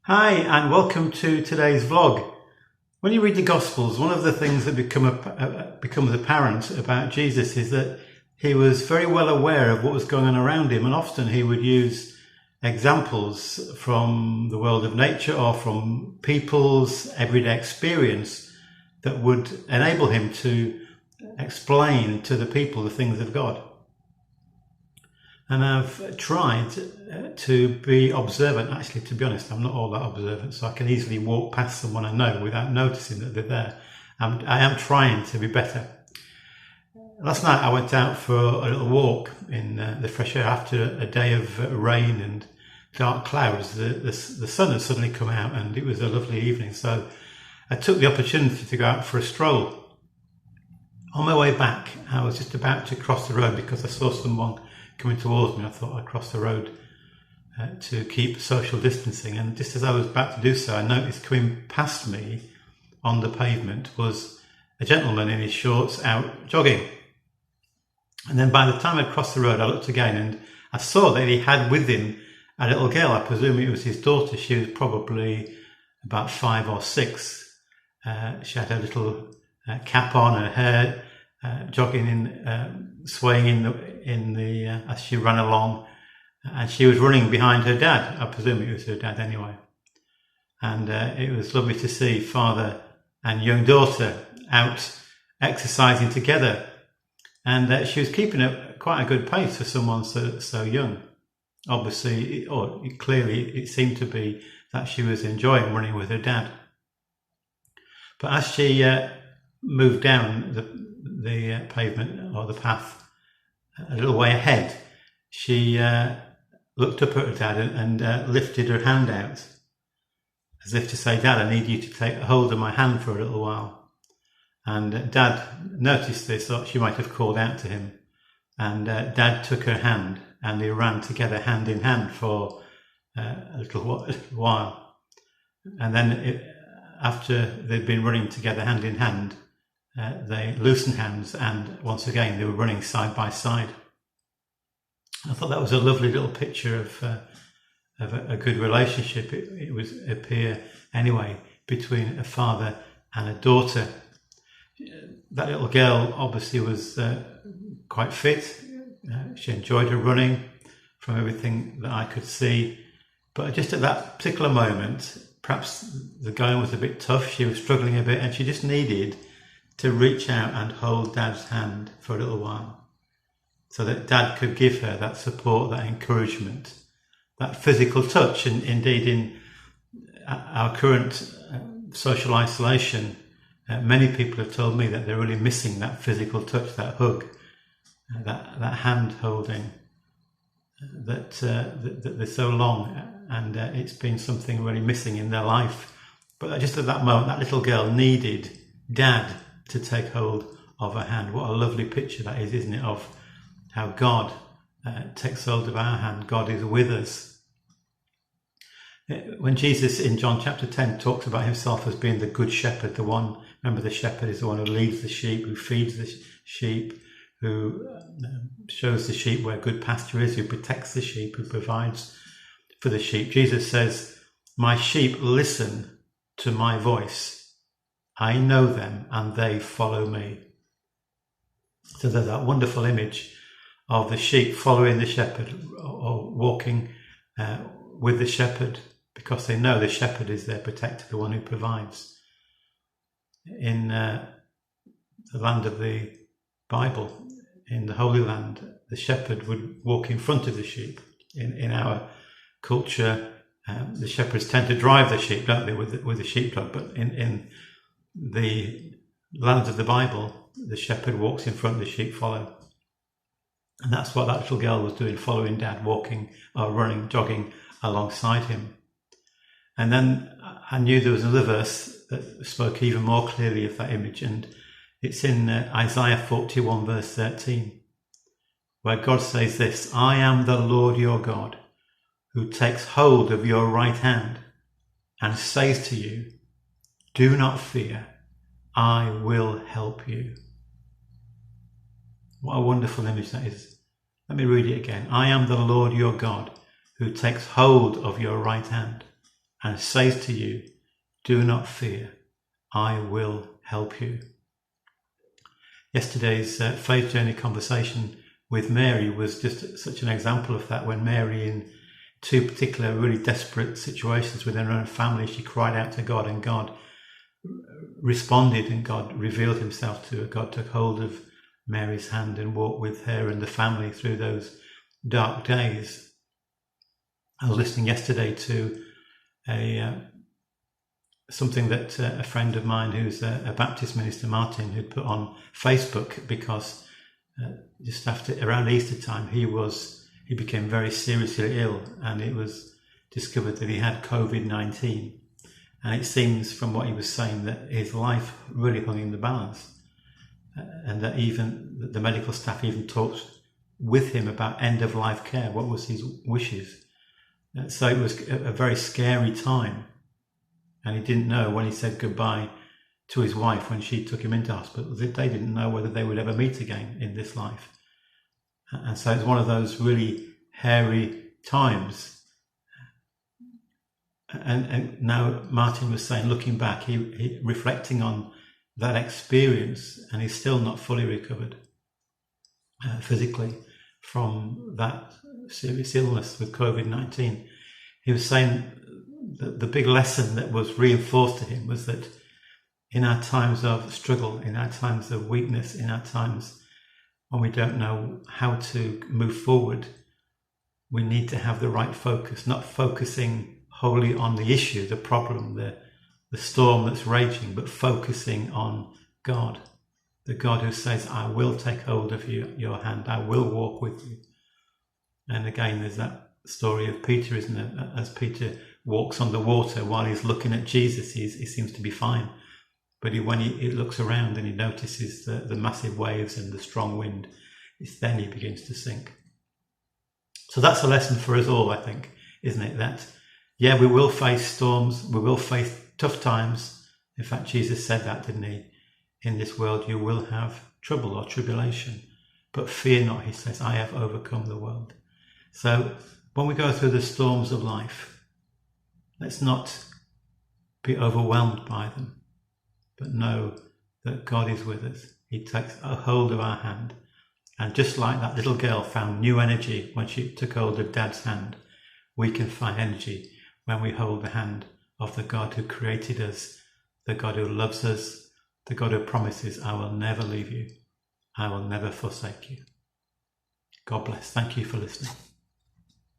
Hi, and welcome to today's vlog. When you read the Gospels, one of the things that becomes apparent about Jesus is that he was very well aware of what was going on around him, and often he would use examples from the world of nature or from people's everyday experience that would enable him to explain to the people the things of God. And I've tried to be observant. Actually, to be honest, I'm not all that observant, so I can easily walk past someone I know without noticing that they're there. I am trying to be better. Last night I went out for a little walk in the fresh air after a day of rain and dark clouds. The sun had suddenly come out and it was a lovely evening, so I took the opportunity to go out for a stroll. On my way back, I was just about to cross the road because I saw someone coming towards me. I thought I'd cross the road to keep social distancing, and just as I was about to do so, I noticed coming past me on the pavement was a gentleman in his shorts out jogging. And then by the time I'd crossed the road, I looked again and I saw that he had with him a little girl. I presume it was his daughter. She was probably about 5 or 6. She had her little cap on, her hair jogging in, swaying in the as she ran along, and she was running behind her dad. I presume it was her dad anyway. And it was lovely to see father and young daughter out exercising together, and she was keeping quite a good pace for someone so young. Obviously, or clearly, it seemed to be that she was enjoying running with her dad. But as she moved down the pavement or the path a little way ahead, she looked up at her dad and lifted her hand out as if to say, "Dad, I need you to take hold of my hand for a little while." And Dad noticed this, thought she might have called out to him, and Dad took her hand and they ran together hand in hand for a little while. And then after they'd been running together hand in hand, they loosened hands, and once again they were running side by side. I thought that was a lovely little picture of a good relationship. It would appear anyway between a father and a daughter. That little girl obviously was quite fit. She enjoyed her running from everything that I could see. But just at that particular moment, perhaps the going was a bit tough. She was struggling a bit, and she just needed to reach out and hold Dad's hand for a little while so that Dad could give her that support, that encouragement, that physical touch. And indeed, in our current social isolation, many people have told me that they're really missing that physical touch, that hug, that hand holding, that they're so long, and it's been something really missing in their life. But just at that moment, that little girl needed Dad to take hold of her hand. What a lovely picture that is, isn't it, of how God takes hold of our hand. God is with us. When Jesus in John chapter 10 talks about himself as being the good shepherd, the one, remember, the shepherd is the one who leads the sheep, who feeds the sheep, who shows the sheep where good pasture is, who protects the sheep, who provides for the sheep. Jesus says, "My sheep listen to my voice. I know them and they follow me." So there's that wonderful image of the sheep following the shepherd, or walking with the shepherd, because they know the shepherd is their protector, the one who provides. In the land of the Bible, in the Holy Land, the shepherd would walk in front of the sheep. In our culture, the shepherds tend to drive the sheep, don't they, with the sheepdog, but in the land of the Bible, the shepherd walks in front, the sheep follow. And that's what that little girl was doing, following Dad, walking or running, jogging alongside him. And then I knew there was another verse that spoke even more clearly of that image, and it's in Isaiah 41 verse 13, where God says this, "I am the Lord your God, who takes hold of your right hand and says to you, 'Do not fear, I will help you.'" What a wonderful image that is. Let me read it again. "I am the Lord your God, who takes hold of your right hand and says to you, do not fear, I will help you. Yesterday's faith journey conversation with Mary was just such an example of that, when Mary, in two particular really desperate situations within her own family, she cried out to God, and God responded, and God revealed himself to her. God took hold of Mary's hand and walked with her and the family through those dark days. I was listening yesterday to something that a friend of mine who's a Baptist minister, Martin, who'd put on Facebook, because just after around Easter time he became very seriously ill, and it was discovered that he had COVID-19. And it seems from what he was saying that his life really hung in the balance, and that even the medical staff even talked with him about end of life care. What was his wishes? So it was a very scary time, and he didn't know when he said goodbye to his wife when she took him into hospital. They didn't know whether they would ever meet again in this life. And so it's one of those really hairy times. And now Martin was saying, looking back, he reflecting on that experience, and he's still not fully recovered physically from that serious illness with COVID-19. He was saying that the big lesson that was reinforced to him was that in our times of struggle, in our times of weakness, in our times when we don't know how to move forward, we need to have the right focus, not focusing wholly on the issue, the problem, the storm that's raging, but focusing on God, the God who says, I will take hold of your hand, I will walk with you. And again, there's that story of Peter, isn't it? As Peter walks on the water while he's looking at Jesus, he seems to be fine. But when he looks around and he notices the massive waves and the strong wind, it's then he begins to sink. So that's a lesson for us all, I think, isn't it? That, yeah, we will face storms, we will face tough times. In fact, Jesus said that, didn't he? In this world you will have trouble or tribulation, but fear not, he says, I have overcome the world. So when we go through the storms of life, let's not be overwhelmed by them, but know that God is with us. He takes a hold of our hand. And just like that little girl found new energy when she took hold of Dad's hand, we can find energy when we hold the hand of the God who created us, the God who loves us, the God who promises, I will never leave you, I will never forsake you. God bless. Thank you for listening.